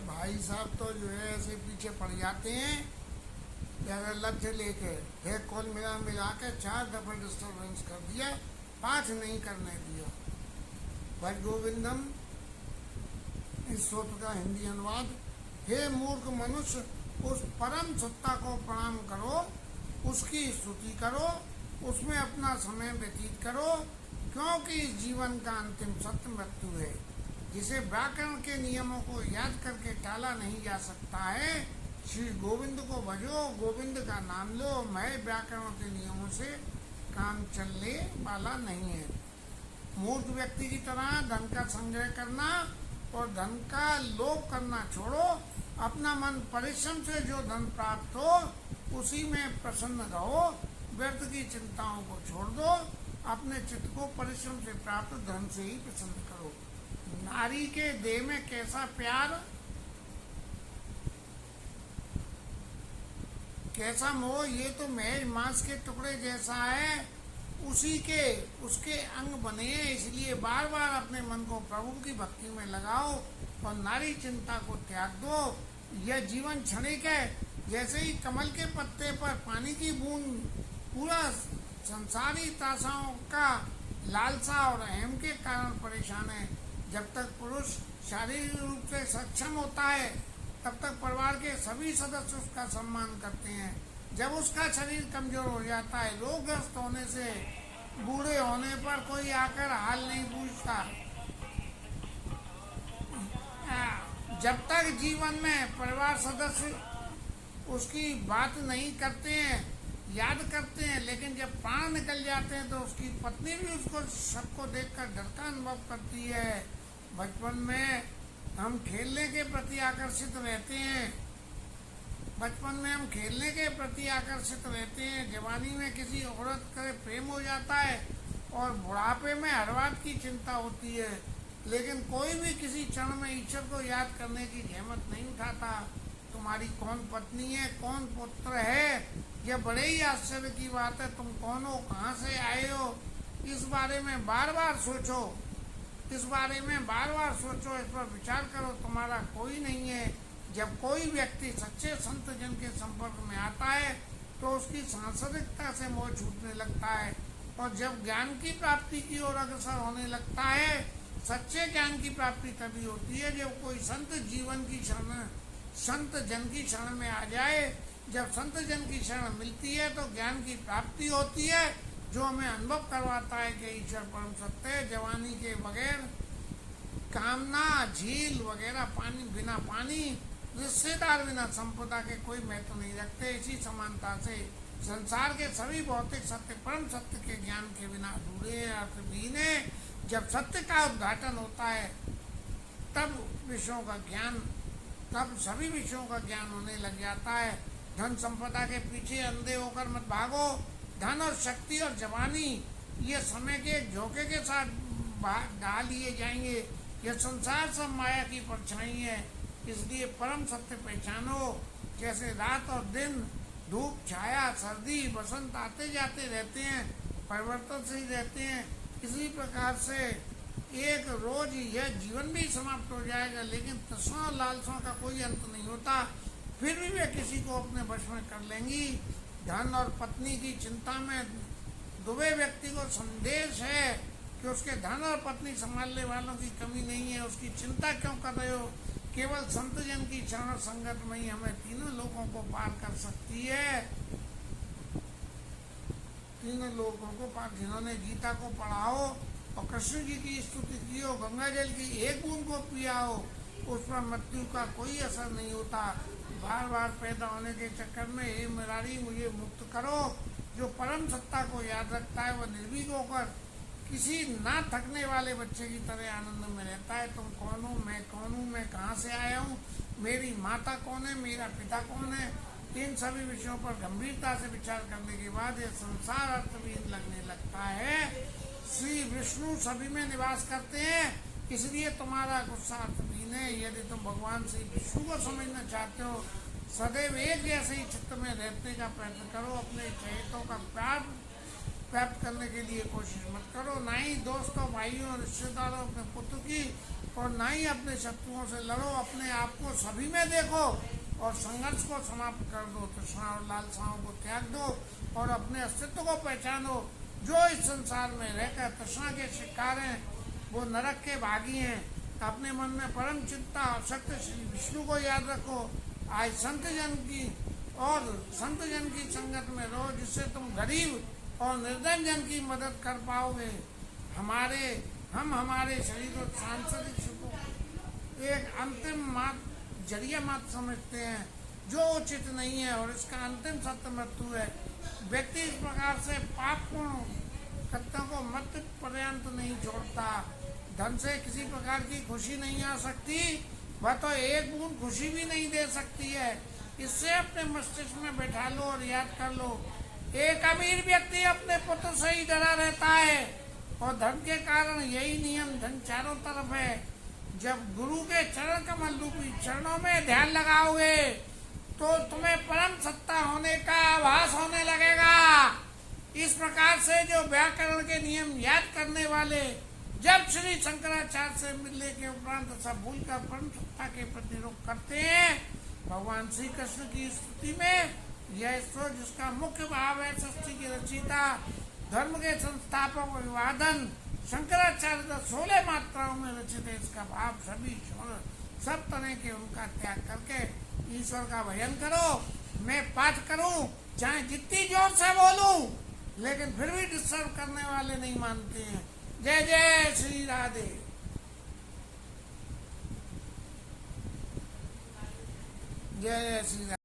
भाई साहब तो जो है ऐसे पीछे पड़ जाते हैं कि अगर लक्ष्य लेके है कॉल मिला के 4 दफा डिस्टर्बेंस कर दिया, 5 नहीं करने दिया। भज गोविंदम इस सूत्र का हिंदी अनुवाद, हे मूर्ख मनुष्य, उस परम सत्ता को प्रणाम करो, उसकी स्तुति करो, उसमें अपना समय व्यतीत करो, क्योंकि इस जीवन का अंतिम सत्य मृत्यु है, जिसे व्याकरण के नियमों को याद करके टाला नहीं जा सकता है। श्री गोविंद को भजो, गोविंद का नाम लो, मैं व्याकरण के नियमों से काम चलने वाला नहीं है। मूर्ख व्यक्ति की तरह धन का संग्रह करना और धन का लोभ करना छोड़ो। अपना मन परिश्रम से जो धन प्राप्त हो उसी में प्रसन्न रहो। व्यर्थ की चिंताओं को छोड़ दो, अपने चित्त को परिश्रम से प्राप्त धन से ही प्रसन्न करो। नारी के देह में कैसा प्यार, कैसा मोह, ये तो महज मांस के टुकड़े जैसा है। उसके अंग बने हैं, इसलिए बार बार अपने मन को प्रभु की भक्ति में लगाओ और नारी चिंता को त्याग दो। यह जीवन क्षणिक है। जैसे ही कमल के पत्ते पर पानी की बूंद पूरा संसारी तासाओं का लालसा और अहम के कारण परेशान है। जब तक पुरुष शारीरिक रूप से सक्षम होता है तब तक परिवार के सभी सदस्य उसका सम्मान करते हैं। जब उसका शरीर कमजोर हो जाता है, रोगग्रस्त होने से बूढ़े होने पर कोई आकर हाल नहीं पूछता। जब तक जीवन में परिवार सदस्य उसकी बात नहीं करते हैं, याद करते हैं, लेकिन जब प्राण निकल जाते हैं तो उसकी पत्नी भी उसको सबको देखकर डर का अनुभव करती है। बचपन में हम खेलने के प्रति आकर्षित रहते हैं, जवानी में किसी औरत का प्रेम हो जाता है और बुढ़ापे में हर बात की चिंता होती है, लेकिन कोई भी किसी क्षण में ईश्वर को याद करने की हिम्मत नहीं उठाता। तुम्हारी कौन पत्नी है, कौन पुत्र है, यह बड़े ही आश्चर्य की बात है। तुम कौन हो, कहाँ से आए हो, इस बारे में बार बार सोचो, इस पर विचार करो। तुम्हारा कोई नहीं है। जब कोई व्यक्ति सच्चे संत जन के संपर्क में आता है तो उसकी सांसारिकता से मोह छूटने लगता है और जब ज्ञान की प्राप्ति की ओर अग्रसर होने लगता है। सच्चे ज्ञान की प्राप्ति तभी होती है जब कोई संत जन की शरण में आ जाए। जब संत जन की शरण मिलती है तो ज्ञान की प्राप्ति होती है, जो हमें अनुभव करवाता है कि ईश्वर परम सत्य है। जवानी के बगैर कामना, झील वगैरह बिना पानी, रिश्तेदार बिना संपदा के कोई महत्व नहीं रखते। इसी समानता से संसार के सभी भौतिक सत्य परम सत्य के ज्ञान के बिना अधूरे अर्थहीन है। जब सत्य का उद्घाटन होता है तब सभी विषयों का ज्ञान होने लग जाता है। धन संपदा के पीछे अंधे होकर मत भागो। धन और शक्ति और जवानी ये समय के झोंके के साथ ढा लिए जाएंगे। यह संसार सब माया की परछाई है, इसलिए परम सत्य पहचानो। जैसे रात और दिन, धूप, छाया, सर्दी, बसंत आते जाते रहते हैं, परिवर्तन से ही रहते हैं, इसी प्रकार से एक रोज यह जीवन भी समाप्त हो जाएगा, लेकिन तृष्णा और लालसा का कोई अंत नहीं होता। फिर भी वे किसी को अपने वश में कर लेंगी। धन और पत्नी की चिंता में दुबे व्यक्ति को संदेश है कि उसके धन और पत्नी संभालने वालों की कमी नहीं है। उसकी चिंता क्यों कर रहे हो? केवल संत जन की चरण संगत में ही हमें तीनों लोगों को पार कर सकती है। तीनों लोगों को पार, जिन्होंने गीता को पढ़ा हो और कृष्ण जी की स्तुति की हो, गंगा जल की एक बूंद को पिया हो, उस पर मृत्यु का कोई असर नहीं होता। बार बार पैदा होने के चक्कर में हे मुरारी मुझे मुक्त करो। जो परम सत्ता को याद रखता है वह निर्भीक होकर किसी ना थकने वाले बच्चे की तरह आनंद में रहता है। तुम कौन हो, मैं कौन हूँ, मैं कहाँ से आया हूँ, मेरी माता कौन है, मेरा पिता कौन है, इन सभी विषयों पर गंभीरता से विचार करने के बाद यह संसार अर्थहीन लगने लगता है। श्री विष्णु सभी में निवास करते हैं, इसलिए तुम्हारा गुस्सा अर्थहीन है। यदि तुम भगवान श्री विष्णु को समझना चाहते हो, सदैव एक जैसे ही चित्त में रहने का प्रयत्न करो। अपने चहेतों का प्राप्त करने के लिए कोशिश मत करो। ना ही दोस्तों, भाइयों, रिश्तेदारों, अपने पुत्र की, और ना ही अपने शत्रुओं से लड़ो। अपने आप को सभी में देखो और संघर्ष को समाप्त कर दो। तृष्णा और लालसाओं को त्याग दो और अपने अस्तित्व को पहचानो। जो इस संसार में रहकर तृष्णा के शिकार हैं वो नरक के भागी हैं। अपने मन में परम चिंता और शक्ति श्री विष्णु को याद रखो। आज संत जन की संगत में रहो, जिससे तुम गरीब और निर्धन जन की मदद कर पाओगे। हम हमारे शरीर और सांसारिक सुखों एक अंतिम जरिया मत समझते हैं जो उचित नहीं है, और इसका अंतिम सत्य मृत्यु है। व्यक्ति इस प्रकार से पापपूर्ण कृत्यों को मृत्यु पर्यंत नहीं छोड़ता। धन से किसी प्रकार की खुशी नहीं आ सकती, वह तो एक बूंद खुशी भी नहीं दे सकती है। इससे अपने मस्तिष्क में बैठा लो और याद कर लो, एक अमीर व्यक्ति अपने पुत्र से ही डरा रहता है, और धन के कारण यही नियम धन चारों तरफ है। जब गुरु के चरण कमल रूपी चरणों में ध्यान लगाओगे तो तुम्हें परम सत्ता होने का आभास होने लगेगा। इस प्रकार से जो व्याकरण के नियम याद करने वाले जब श्री शंकराचार्य से मिलने के उपरांत सब भूलकर परम सत्ता के प्रति रुख करते हैं, भगवान श्री कृष्ण की स्तुति में यह श्लोक, जिसका मुख्य भाव है सृष्टि की रचयिता, धर्म के संस्थापक, अभिवादन शंकराचार्य 16 मात्राओं में रचित है। इसका भाव सभी सब तरह के उनका त्याग करके ईश्वर का भजन करो। मैं पाठ करूं, चाहे जितनी जोर से बोलूं, लेकिन फिर भी डिस्टर्ब करने वाले नहीं मानते हैं। जय जय श्री राधे। जय जय श्री राधे।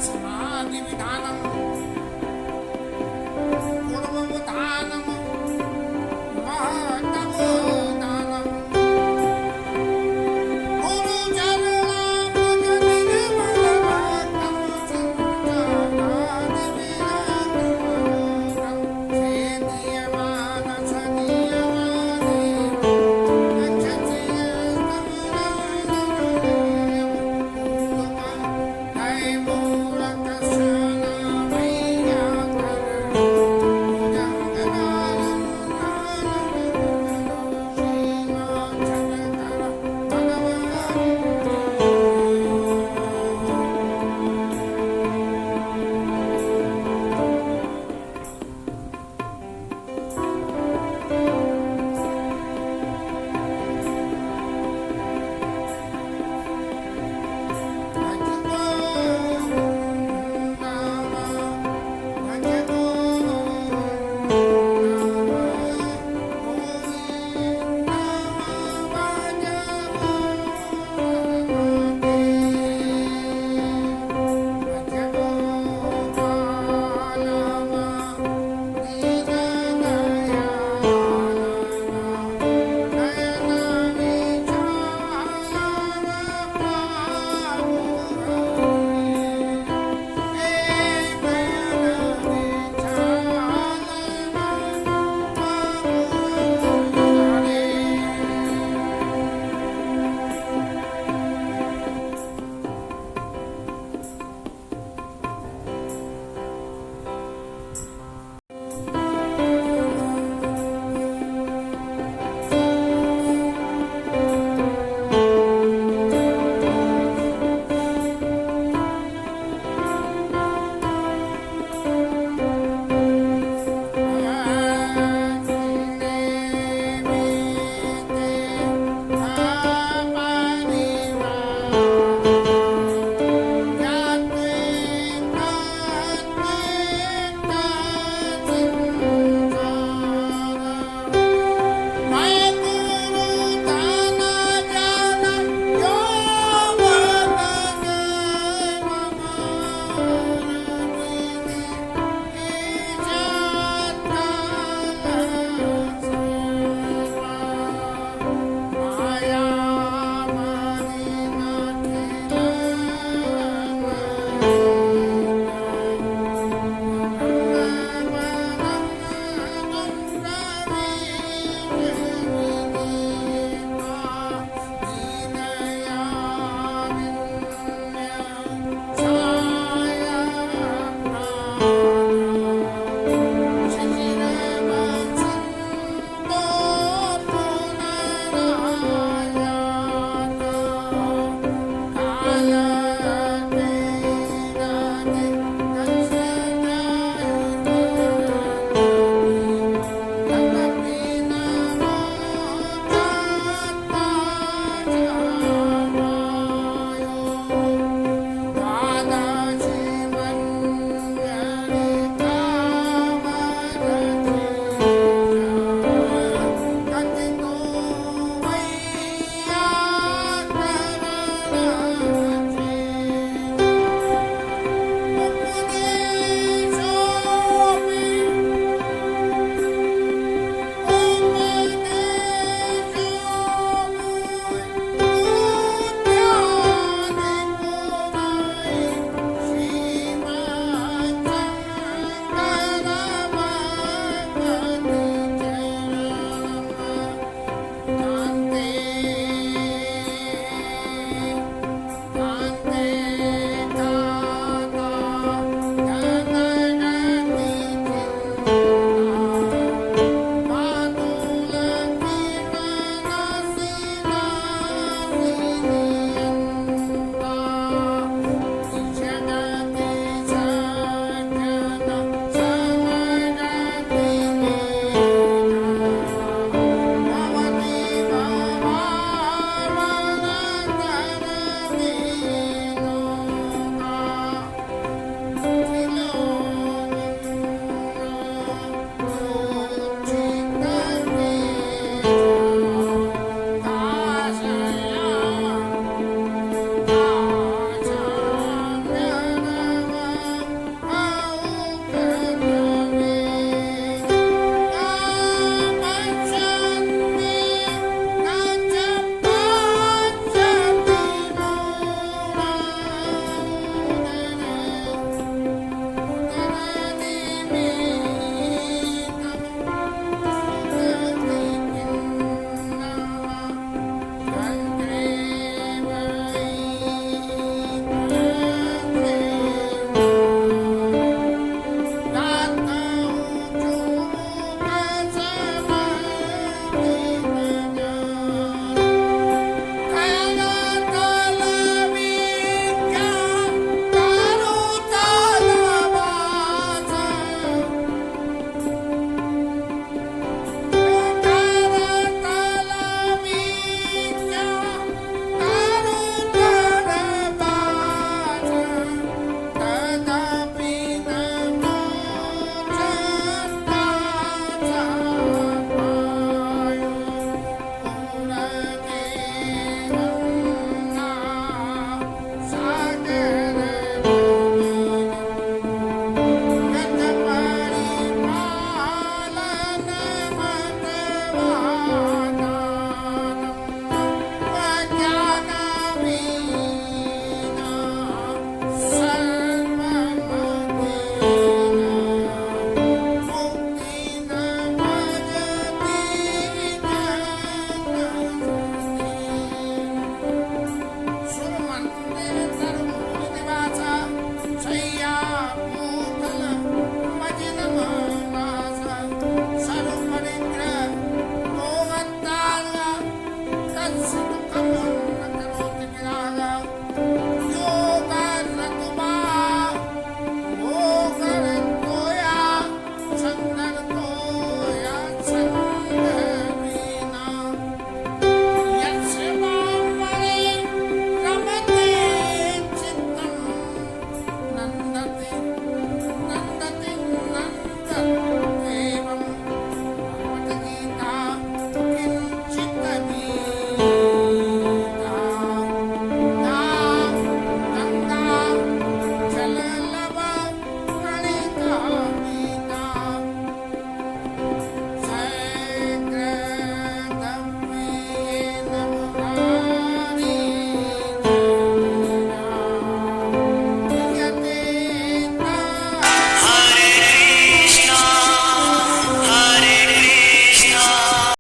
समाधि विधानम